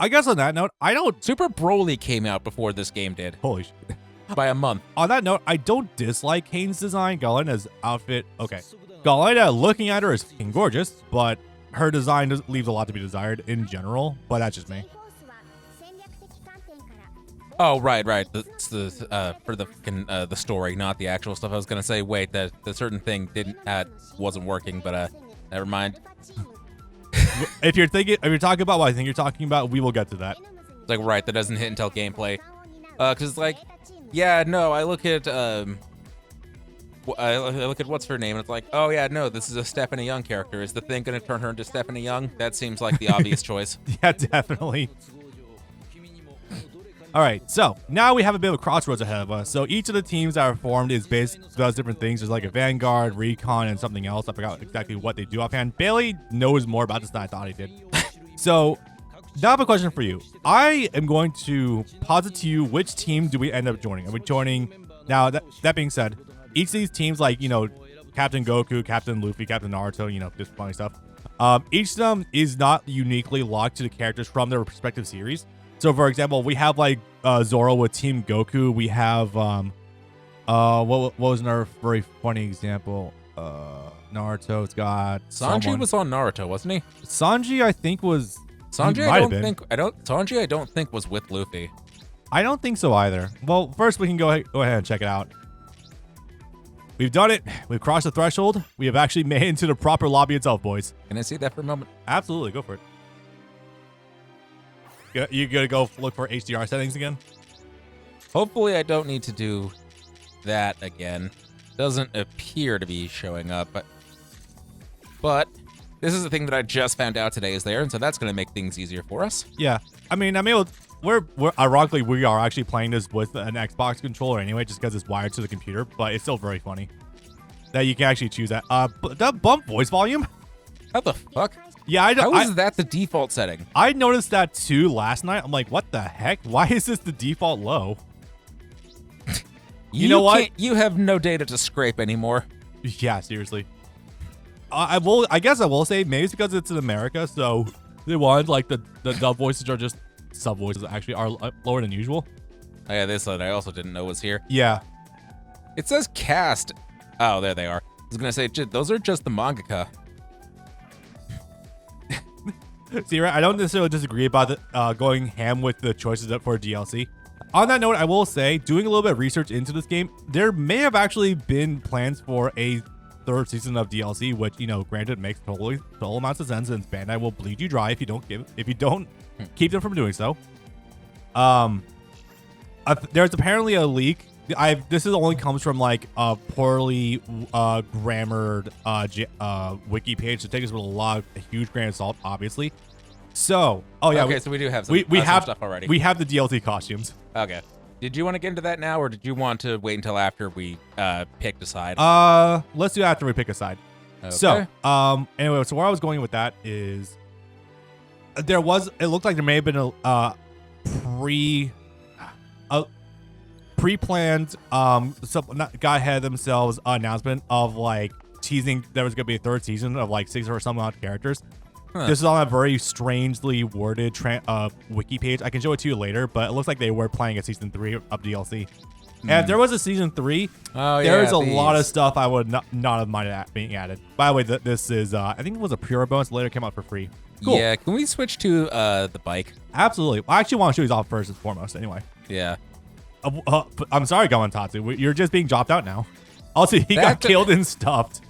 I guess on that note, I don't. Super Broly came out before this game did, Holy shit. by a month. On that note, I don't dislike Kane's design. Galena's outfit, okay. Galena, looking at her, is fucking gorgeous, but her design leaves a lot to be desired in general. But that's just me. Oh, right. It's the for the story, not the actual stuff. I was gonna say, wait, the certain thing wasn't working, but never mind. If you're talking about what I think you're talking about, we will get to that. It's like, right, that doesn't hit until gameplay. Cause it's like, yeah, no, I look at what's her name, and it's like, oh yeah, no, this is a Stephanie Young character. Is the thing gonna turn her into Stephanie Young? That seems like the obvious choice. Yeah, definitely. All right, so now we have a bit of a crossroads ahead of us. So each of the teams that are formed does different things. There's like a Vanguard, Recon, and something else. I forgot exactly what they do offhand. Bailey knows more about this than I thought he did. So now I have a question for you. I am going to posit to you, which team do we end up joining? Are we joining? Now, that being said, each of these teams, like, you know, Captain Goku, Captain Luffy, Captain Naruto, you know, just funny stuff. Each of them is not uniquely locked to the characters from their respective series. So, for example, we have like Zoro with Team Goku. We have what was another very funny example? Naruto's got Sanji was on Naruto, wasn't he? Sanji, I think was Sanji. Sanji, I don't think was with Luffy. I don't think so either. Well, first we can go ahead and check it out. We've done it. We've crossed the threshold. We have actually made it into the proper lobby itself, boys. Can I see that for a moment? Absolutely, go for it. You gonna go look for HDR settings again? Hopefully I don't need to do that again. Doesn't appear to be showing up, but this is the thing that I just found out today is there, and so that's going to make things easier for us. Yeah, I mean, we're ironically, we are actually playing this with an Xbox controller anyway, just because it's wired to the computer, but it's still very funny that you can actually choose that. That bump voice volume? How the fuck? Yeah, I know. How is that the default setting? I noticed that too last night. I'm like, what the heck? Why is this the default low? You know what? You have no data to scrape anymore. Yeah, seriously. I guess I will say maybe it's because it's in America, so they wanted like the dub voices are just sub voices actually are lower than usual. Oh yeah, this one I also didn't know was here. Yeah. It says cast. Oh, there they are. I was gonna say those are just the mangaka. See, right? I don't necessarily disagree about the, going ham with the choices up for DLC. On that note, I will say, doing a little bit of research into this game, there may have actually been plans for a third season of DLC, which, you know, granted makes total amounts of sense, since Bandai will bleed you dry if you don't keep them from doing so. There's apparently a leak. This only comes from like a poorly grammared wiki page, so take this with a huge grain of salt, obviously. So, oh yeah, okay, so we do have some, we have some stuff already. We have the DLC costumes. Okay. Did you want to get into that now, or did you want to wait until after we picked a side? Let's do it after we pick a side. Okay. So, anyway, so where I was going with that is it looked like there may have been a pre-planned guy had themselves announcement of like teasing there was gonna be a third season of like 6 or some odd characters. Huh. This is on a very strangely worded wiki page. I can show it to you later, but it looks like they were playing a season 3 of DLC. And if there was a season 3, there's a lot of stuff I would not have minded being added. By the way, this is I think it was a pure bonus. Later came out for free. Cool. Yeah, can we switch to the bike? Absolutely. I actually want to show these off first and foremost. Anyway. Yeah. I'm sorry, Gawantatsu. You're just being dropped out now. Also, he got killed and stuffed.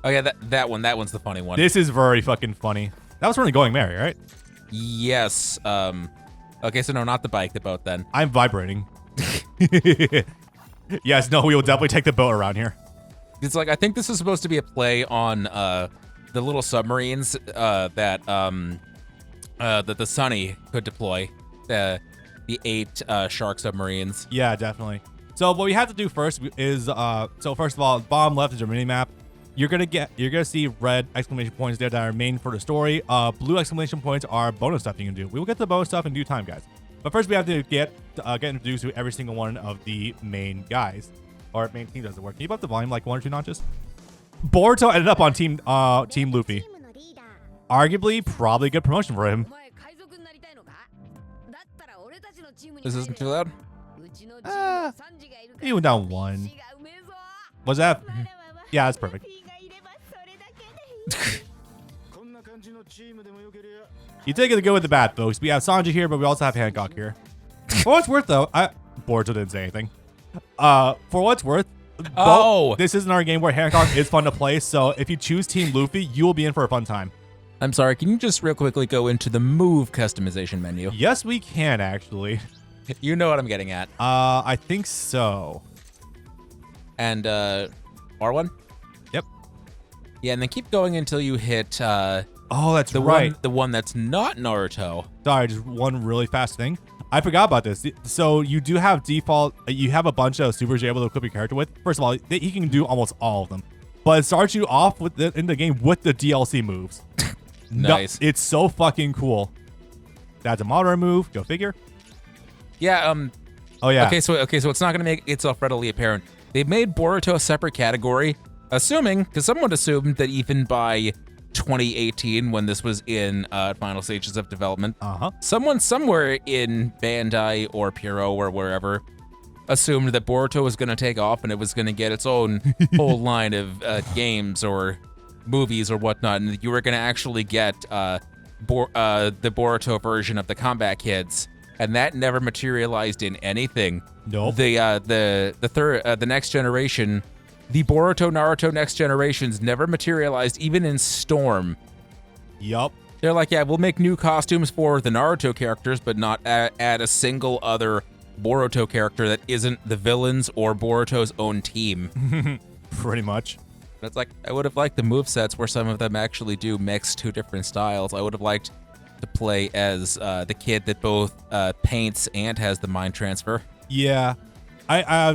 Oh yeah, that one's the funny one. This is very fucking funny. That was from the Going Merry, right? Yes. Okay, so no, not the bike, the boat then. I'm vibrating. Yes, no, we will definitely take the boat around here. It's like, I think this is supposed to be a play on the little submarines that the Sunny could deploy. The 8 shark submarines. Yeah, definitely. So what we have to do first is so first of all, bottom left is your mini map. You're gonna see red exclamation points there that are main for the story. Blue exclamation points are bonus stuff you can do. We will get to the bonus stuff in due time, guys. But first we have to get introduced to every single one of the main guys. Or main team doesn't work. Can you up the volume like 1 or 2 notches? Boruto ended up on team Luffy. Arguably, probably a good promotion for him. This isn't too loud? You went down 1. Was that? Yeah, that's perfect. You take it the good with the bad, folks. We have Sanji here, but we also have Hancock here. For what's worth, though, Boruto didn't say anything. For what's worth, this isn't our game where Hancock is fun to play, so if you choose Team Luffy, you will be in for a fun time. I'm sorry, can you just real quickly go into the move customization menu? Yes, we can, actually. You know what I'm getting at. I think so. And, R1? Yep. Yeah, and then keep going until you hit, oh, that's right. The one that's not Naruto. Sorry, just one really fast thing. I forgot about this. So you do have default, you have a bunch of supers you're able to equip your character with. First of all, he can do almost all of them. But it starts you off with in the game with the DLC moves. Nice. No, it's so fucking cool. That's a moderate move. Go figure. Yeah, Oh, yeah. Okay, so it's not going to make itself readily apparent. They've made Boruto a separate category, assuming, because someone assumed that even by 2018, when this was in final stages of development, someone somewhere in Bandai or Puro or wherever assumed that Boruto was going to take off and it was going to get its own whole line of games or movies or whatnot, and you were going to actually get the Boruto version of the Combat Kids, and that never materialized in anything. Nope. The next generation, the Boruto Naruto Next Generations never materialized even in Storm. Yup. They're like, yeah, we'll make new costumes for the Naruto characters, but not add a single other Boruto character that isn't the villains or Boruto's own team. Pretty much. It's like, I would have liked the movesets where some of them actually do mix two different styles. I would have liked to play as the kid that both paints and has the mind transfer. Yeah.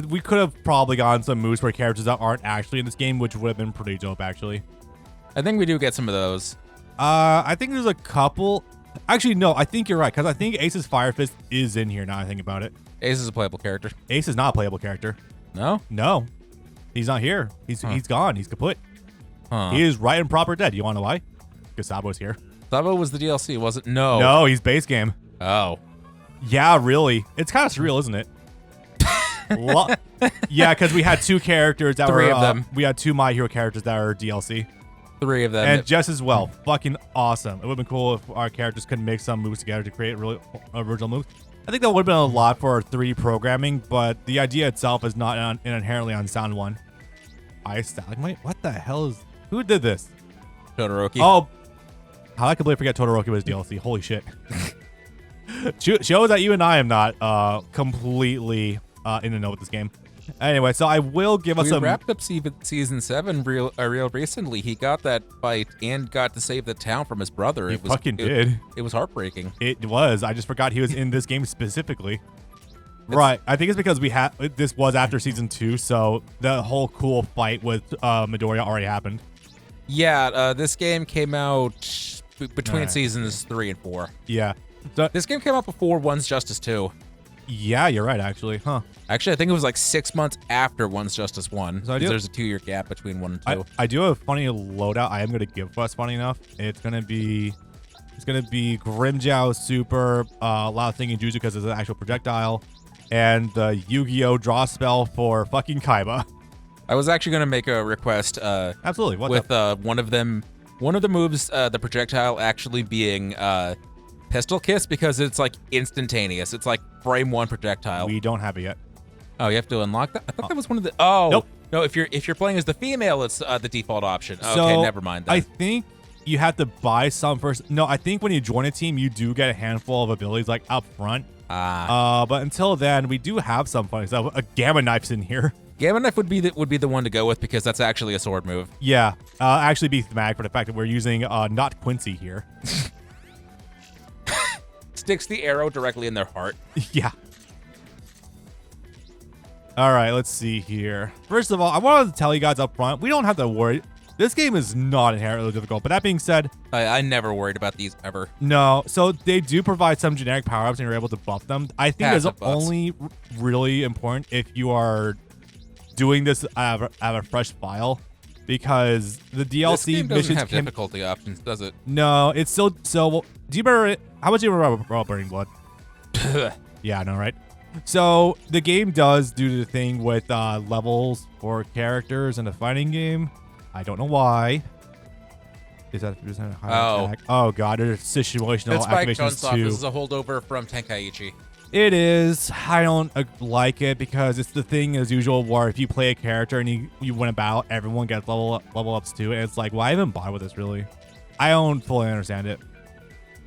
We could have probably gotten some moves for characters that aren't actually in this game, which would have been pretty dope, actually. I think we do get some of those. I think there's a couple. Actually, no, I think you're right, because I think Ace's Fire Fist is in here now I think about it. Ace is a playable character. Ace is not a playable character. No? No. He's not here. He's gone. He's kaput. He is right and proper dead. You want to know why? Because Sabo's here. Sabo was the DLC, was it? No. No, he's base game. Oh. Yeah, really. It's kind of surreal, isn't it? Yeah, because we had two characters that Three of them. We had two My Hero characters that are DLC. 3 of them. And just as well. Fucking awesome. It would have been cool if our characters could make some moves together to create really original moves. I think that would have been a lot for 3 programming, but the idea itself is not an inherently unsound one. Ice Stalagmite? What the hell is... Who did this? Todoroki. Oh. How I completely forget Todoroki was DLC. Holy shit. Shows that you and I am not completely in the know with this game. Anyway, so I will give us We wrapped up season 7 real recently. He got that fight and got to save the town from his brother. He fucking did. It was heartbreaking. It was. I just forgot he was in this game specifically. Right. I think it's because this was after season 2, so the whole cool fight with Midoriya already happened. Yeah, this game came out between seasons 3 and 4. Yeah. So, this game came out before One's Justice 2. Yeah, you're right, actually. Huh. Actually, I think it was like 6 months after One's Justice 1. So there's a 2-year gap between 1 and 2. I do have a funny loadout I am going to give us, funny enough. It's going to be Grimjow Super, Lao Thinking Jutsu because it's an actual projectile, and the Yu-Gi-Oh! Draw spell for fucking Kaiba. I was actually going to make a request. Absolutely. With one of the moves, the projectile actually being Pistol Kiss, because it's like instantaneous. It's like frame 1 projectile. We don't have it yet. Oh, you have to unlock that? I thought that was one of the... Oh. Nope. No, if you're playing as the female, it's the default option. So okay, never mind then. I think you have to buy some first. No, I think when you join a team, you do get a handful of abilities like up front. But until then, we do have some funny stuff. A Gamma Knife's in here. Gamma Knife would be the one to go with because that's actually a sword move. Yeah, actually be thematic for the fact that we're using not Quincy here. Sticks the arrow directly in their heart. Yeah. All right, let's see here. First of all, I wanted to tell you guys up front, we don't have to worry. This game is not inherently difficult, but that being said... I never worried about these ever. No, so they do provide some generic power-ups and you're able to buff them. I think it's only really important if you are doing this out of a fresh file, because the DLC this game doesn't missions have difficulty options, does it? No, it's still... So, do you remember... How much do you remember about Burning Blood? Yeah, I know, right? So the game does do the thing with levels for characters in the fighting game. I don't know why. Is that high attack? Oh god, there's situational It's by activations Chunsoft. too. This is a holdover from Tenkaichi. It is. I don't like it because it's the thing as usual where if you play a character and you win a battle, everyone gets level ups too. And it's like, why even bother with this really? I don't fully understand it.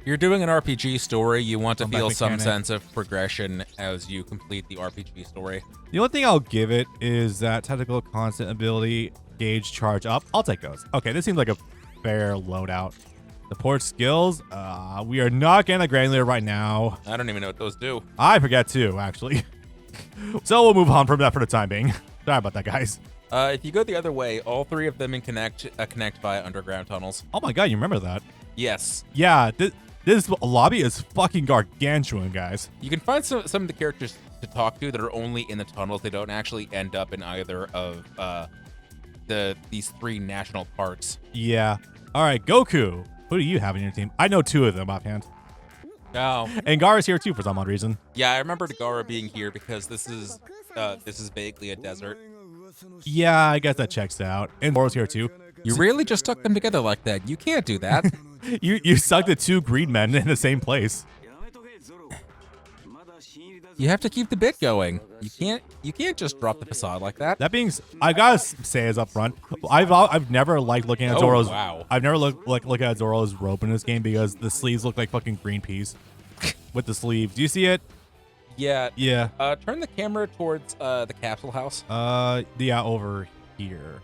You're doing an RPG story. You want to Comeback feel some mechanic. sense of progression as you complete the RPG story. The only thing I'll give it is that technical constant ability gauge charge up. I'll take those. Okay, this seems like a fair loadout. Support skills. We are not getting a granular right now. I don't even know what those do. I forget too, actually. So we'll move on from that for the time being. Sorry about that, guys. If you go the other way, all three of them connect via underground tunnels. Oh my god, you remember that? Yes. Yeah, this lobby is fucking gargantuan, guys. You can find some of the characters to talk to that are only in the tunnels. They don't actually end up in either of these three national parks. Yeah. All right, Goku. Who do you have in your team? I know two of them offhand. Oh. And Gara's here too for some odd reason. Yeah, I remember Dagara being here because this is vaguely a desert. Yeah, I guess that checks out. And Zoro's here too. You really just stuck them together like that. You can't do that. You sucked the two green men in the same place. You have to keep the bit going. You can't just drop the facade like that. That being, I gotta say as up front, I've never liked looking at Oh, Zoro's. wow. I've never looked at Zoro's robe in this game because the sleeves look like fucking green peas with the sleeves. Do you see it? Yeah. Yeah. Turn the camera towards the capsule house. Yeah, over here.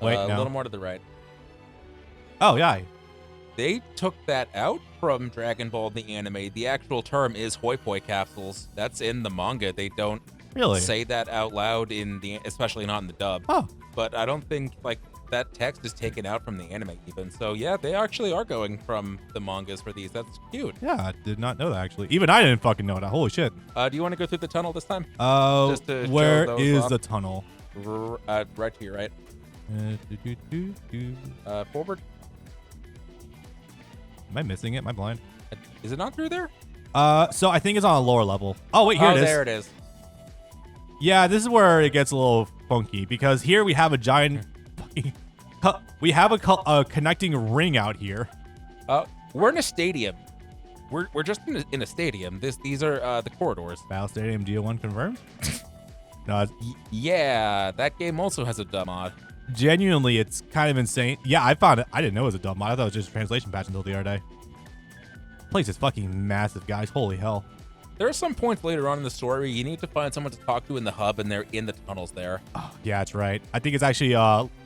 Wait, A no. little more to the right. Oh yeah. They took that out from Dragon Ball the anime. The actual term is hoi poi capsules. That's in the manga. They don't Really? say that out loud especially not in the dub. Oh. But I don't think that text is taken out from the anime even. So yeah, they actually are going from the mangas for these. That's cute. Yeah, I did not know that actually. Even I didn't fucking know that. Holy shit. Do you want to go through the tunnel this time? Just to show where those is off. the tunnel? Right to your right. Forward. Am I missing it? Am I blind? Is it not through there? So I think it's on a lower level. Oh wait, here it is. There it is. Yeah, this is where it gets a little funky because here we have a giant. We have a connecting ring out here. We're in a stadium. We're just in a stadium. These are the corridors. Battle Stadium DO1 confirmed. No, Yeah, that game also has a dub mod. genuinely, it's kind of insane. Yeah, I found it. I didn't know it was a dub mod. I thought it was just a translation patch until the other day. Place is fucking massive, guys. Holy hell. There are some points later on in the story where you need to find someone to talk to in the hub, and they're in the tunnels there. Oh, yeah, that's right. I think it's actually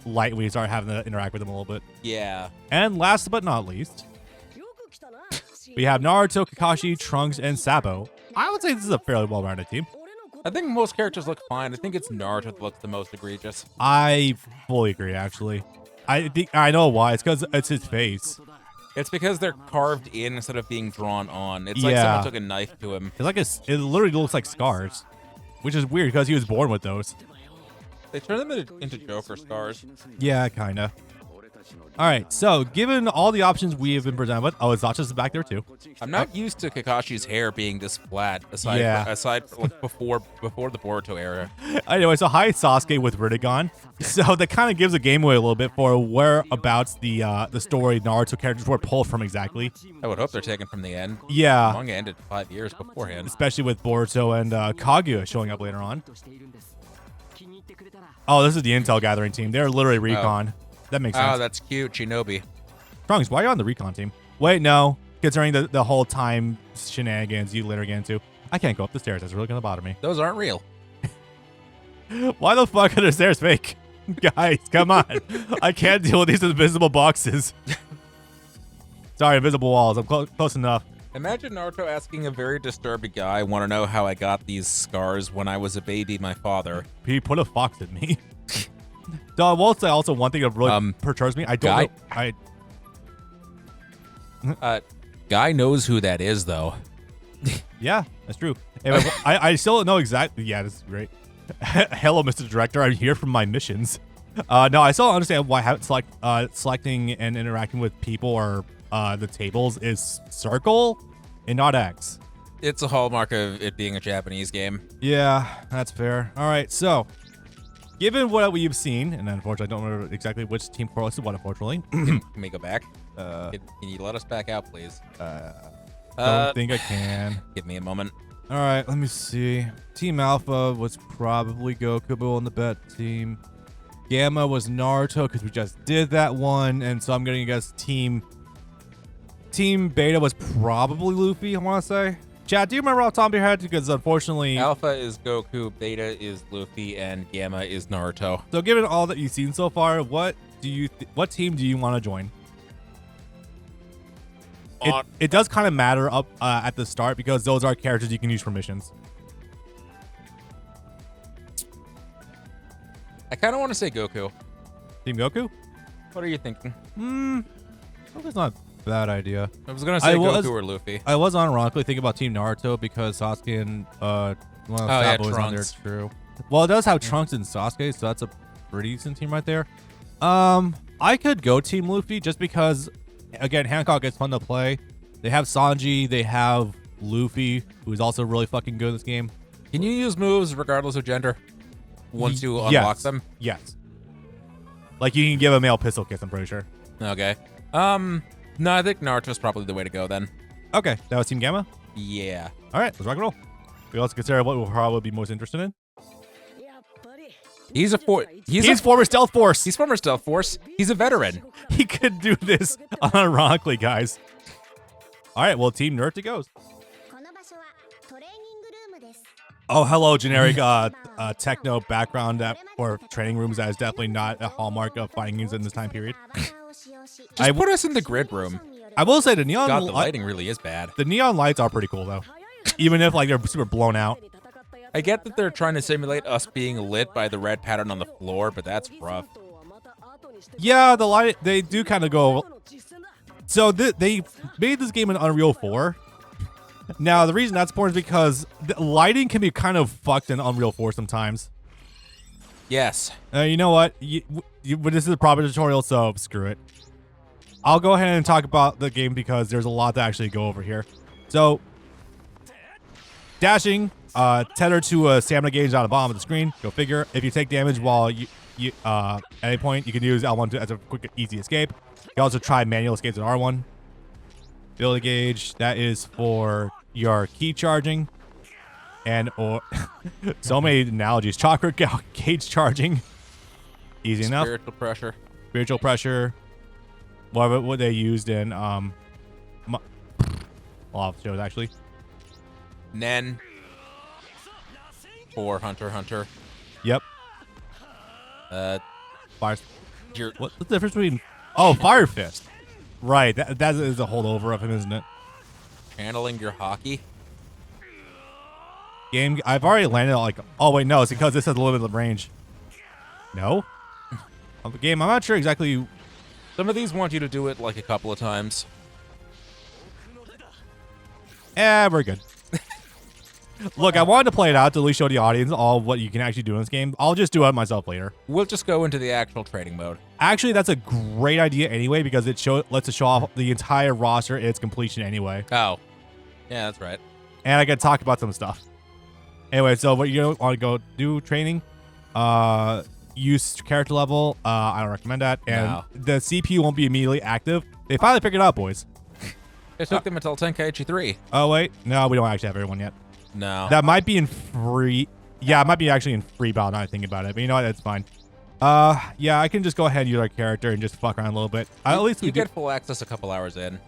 light when you start having to interact with them a little bit. Yeah. And last but not least, we have Naruto, Kakashi, Trunks, and Sabo. I would say this is a fairly well-rounded team. I think most characters look fine. I think it's Naruto that looks the most egregious. I fully agree, actually. I know why. It's because it's his face. It's because they're carved in instead of being drawn on. It's like Yeah. someone took a knife to him. It's like it literally looks like scars, which is weird because he was born with those. They turn them into Joker scars. Yeah, kinda. All right, so given all the options we have been presented with, oh, Zacha's back there too. I'm not used to Kakashi's hair being this flat, aside like before the Boruto era. Anyway, so hi Sasuke with Rinnegan. So that kind of gives the game away a little bit for whereabouts the story Naruto characters were pulled from exactly. I would hope they're taken from the end. Yeah, The manga ended 5 years beforehand. especially with Boruto and Kaguya showing up later on. Oh, this is the intel gathering team. They're literally recon. That makes sense. Oh, that's cute, Shinobi. Trunks, why are you on the recon team? Wait, no. Considering the whole time shenanigans you later get into. I can't go up the stairs. That's really going to bother me. Those aren't real. Why the fuck are the stairs fake? Guys, come on. I can't deal with these invisible boxes. Sorry, invisible walls. I'm close enough. Imagine Naruto asking a very disturbed guy, want to know how I got these scars when I was a baby, my father. He put a fox in me. So I will say also one thing that really perturbs me. I don't know. Guy knows who that is, though. Yeah, that's true. Anyway, I still don't know exactly. Yeah, this is great. Hello, Mr. Director. I'm here from my missions. No, I still don't understand why selecting and interacting with people or the tables is circle and not X. It's a hallmark of it being a Japanese game. Yeah, that's fair. All right, so given what we've seen, and unfortunately I don't remember exactly which team correlated what, unfortunately. Can we go back? Uh, Can you let us back out, please? don't think I can. Give me a moment. All right, let me see. Team Alpha was probably Goku on the bet team. Gamma was Naruto because we just did that one, and so I'm gonna guess Team Beta was probably Luffy. I want to say. Chad, do you remember off the top of your head? Because unfortunately, Alpha is Goku, Beta is Luffy, and Gamma is Naruto. so given all that you've seen so far, what team do you want to join? It does kind of matter up at the start because those are characters you can use for missions. I kind of want to say Goku. Team Goku? What are you thinking? That's not a bad idea. I was gonna say Goku or Luffy. I was unironically thinking about Team Naruto because Sasuke and Sabo is on there. Trunks. True. Well, it does have Trunks and Sasuke, so that's a pretty decent team right there. I could go Team Luffy just because, again, Hancock is fun to play. They have Sanji, they have Luffy, who is also really fucking good in this game. Can you use moves regardless of gender once you unlock them? Yes. Like you can give a male pistol kiss, I'm pretty sure. Okay. No, I think Naruto's probably the way to go then. Okay, that was Team Gamma. Yeah. All right, let's rock and roll. We also consider what we'll probably be most interested in. He's former Stealth Force. He's former Stealth Force. He's a veteran. He could do this unironically, guys. All right, well, Team Nerd goes. Oh, hello, generic techno background for training rooms. That is definitely not a hallmark of fighting games in this time period. Just put us in the grid room. I will say the neon God, the lighting really is bad. The neon lights are pretty cool though, even if like they're super blown out. I get that they're trying to simulate us being lit by the red pattern on the floor, but that's rough. Yeah, the light they do kind of go. So they made this game in Unreal 4. Now, the reason that's important is because the lighting can be kind of fucked in Unreal 4 sometimes. Yes. You know what? This is a proper tutorial, so screw it. I'll go ahead and talk about the game because there's a lot to actually go over here. So, dashing, tether to a stamina gauge on the bottom of the screen. Go figure. If you take damage while you at any point, you can use L1 as a quick, easy escape. You can also try manual escapes with R1. Ability gauge, that is for your key charging. And or so many analogies. Chakra gauge charging. Easy enough. Spiritual pressure. Spiritual pressure. What they used in a lot of shows actually. Nen. For Hunter x Hunter. Yep. Fire. What's the difference between? Oh, Fire Fist. Right. That is a holdover of him, isn't it? Channeling your hockey. Game. I've already landed like. Oh wait, no. It's because this has a limited range. No. Game. I'm not sure exactly. Some of these want you to do it like a couple of times. We're good. Look, I wanted to play it out to at least show the audience all of what you can actually do in this game. I'll just do it myself later. We'll just go into the actual trading mode. Actually, that's a great idea anyway because it lets us show off the entire roster in its completion anyway. Oh. Yeah, that's right. And I can talk about some stuff. Anyway, so what you want to go do training? Use character level. I don't recommend that. And No. the CPU won't be immediately active. They finally figured it out, boys. It took them until Tenkaichi 3. Oh, wait. No, we don't actually have everyone yet. No. That might be in free. Yeah, it might be actually in free battle now that I think about it. But you know what? That's fine. Yeah, I can just go ahead and use our character and just fuck around a little bit. At least we you get full access a couple hours in.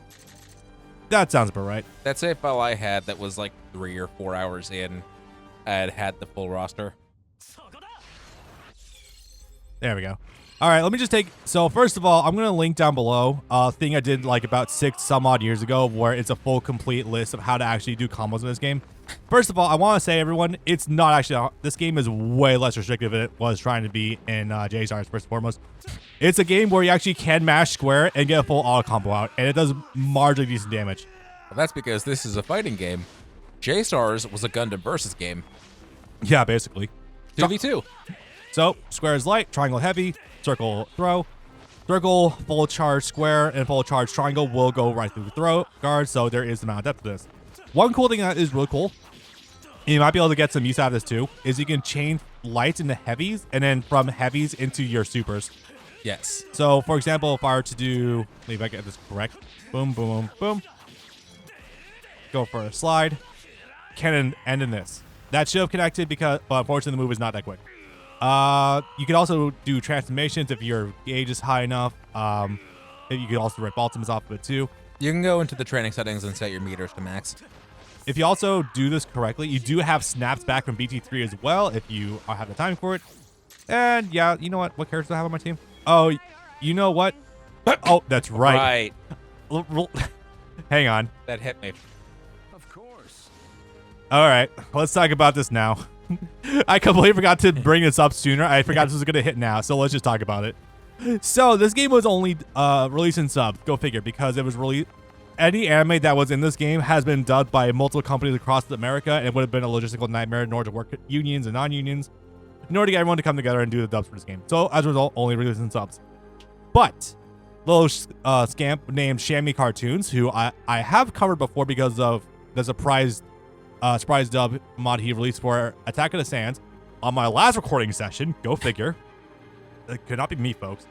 That sounds about right. That save file I had that was like 3 or 4 hours in, I had the full roster. There we go. All right, let me just take. So first of all, I'm gonna link down below a thing I did like about 6 some odd years ago, where it's a full complete list of how to actually do combos in this game. First of all, I want to say everyone, it's not actually. This game is way less restrictive than it was trying to be in JSTARS first and foremost. It's a game where you actually can mash square and get a full auto combo out, and it does marginally decent damage. Well, that's because this is a fighting game. JSTARS was a Gundam versus game. Yeah, basically. 2v2. So square is light, triangle heavy, circle throw. Circle, full charge square, and full charge triangle will go right through the throw guard, so there is amount of depth to this. One cool thing that is really cool, and you might be able to get some use out of this too, is you can change lights into heavies and then from heavies into your supers. Yes. So, for example, if I were to do, if I get this correct, boom, boom, boom, go for a slide, cannon end in this. That should have connected but unfortunately the move is not that quick. You can also do transformations if your gauge is high enough. You can also rip ultimates off of it too. You can go into the training settings and set your meters to max. If you also do this correctly, you do have snaps back from BT3 as well if you have the time for it. And yeah, you know what? What characters do I have on my team? Oh, you know what? Oh, that's right. Hang on. That hit me. Of course. All right, let's talk about this now. I completely forgot to bring this up sooner. I forgot this was going to hit now, so let's just talk about it. So this game was only released in subs, go figure, because it was released. Any anime that was in this game has been dubbed by multiple companies across America, and it would have been a logistical nightmare in order to work unions and non-unions, in order to get everyone to come together and do the dubs for this game. So as a result, only released in subs. But little scamp named Shammy Cartoons, who I have covered before because of the surprise dub mod he released for Attack of the Sands on my last recording session. Go figure. It could not be me, folks.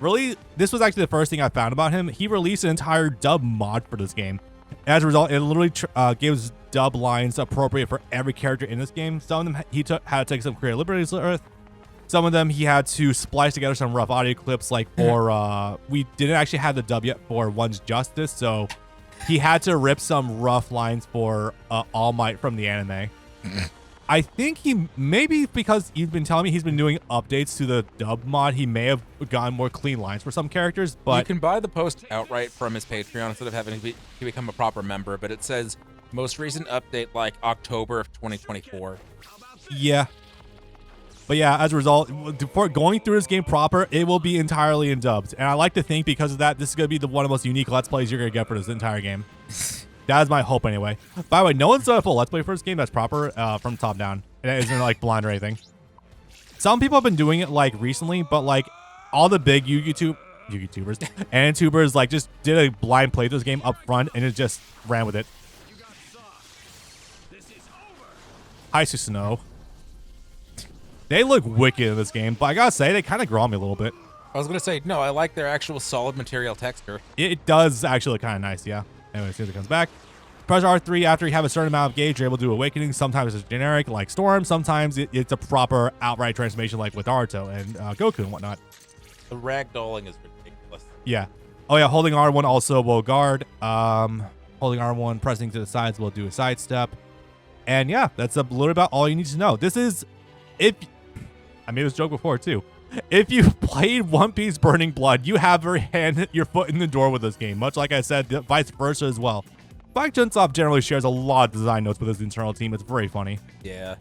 Really, this was actually the first thing I found about him. He released an entire dub mod for this game. As a result, it literally gives dub lines appropriate for every character in this game. Some of them he had to take some creative liberties with. Some of them he had to splice together some rough audio clips, like for we didn't actually have the dub yet for One's Justice, so he had to rip some rough lines for All Might from the anime. I think he maybe because you've been telling me he's been doing updates to the dub mod, he may have gotten more clean lines for some characters. But you can buy the post outright from his Patreon instead of having to become a proper member. But it says most recent update like October of 2024. Yeah. But yeah, as a result, for going through this game proper, it will be entirely in dubs. And I like to think because of that, this is going to be one of the most unique Let's Plays you're going to get for this entire game. That is my hope anyway. By the way, no one's done a full Let's Play for this game that's proper from top down. And it isn't like blind or anything. Some people have been doing it like recently, but like all the big YouTubers and YouTubers like just did a blind play this game up front and it just ran with it. Hi, Susanoo. They look wicked in this game, but I gotta say, they kind of grow on me a little bit. I was going to say, no, I like their actual solid material texture. It does actually look kind of nice, yeah. Anyway, as soon as it comes back. Press R3 after you have a certain amount of gauge, you're able to do Awakening. Sometimes it's generic, like Storm. Sometimes it's a proper outright transformation, like with Naruto and Goku and whatnot. The ragdolling is ridiculous. Yeah. Oh, yeah, holding R1 also will guard. Holding R1, pressing to the sides will do a sidestep. And yeah, that's a little about all you need to know. This is, I made this joke before too. If you played One Piece Burning Blood, you have your foot in the door with this game. Much like I said, vice versa as well. Spike Chunsoft generally shares a lot of design notes with his internal team. It's very funny. Yeah.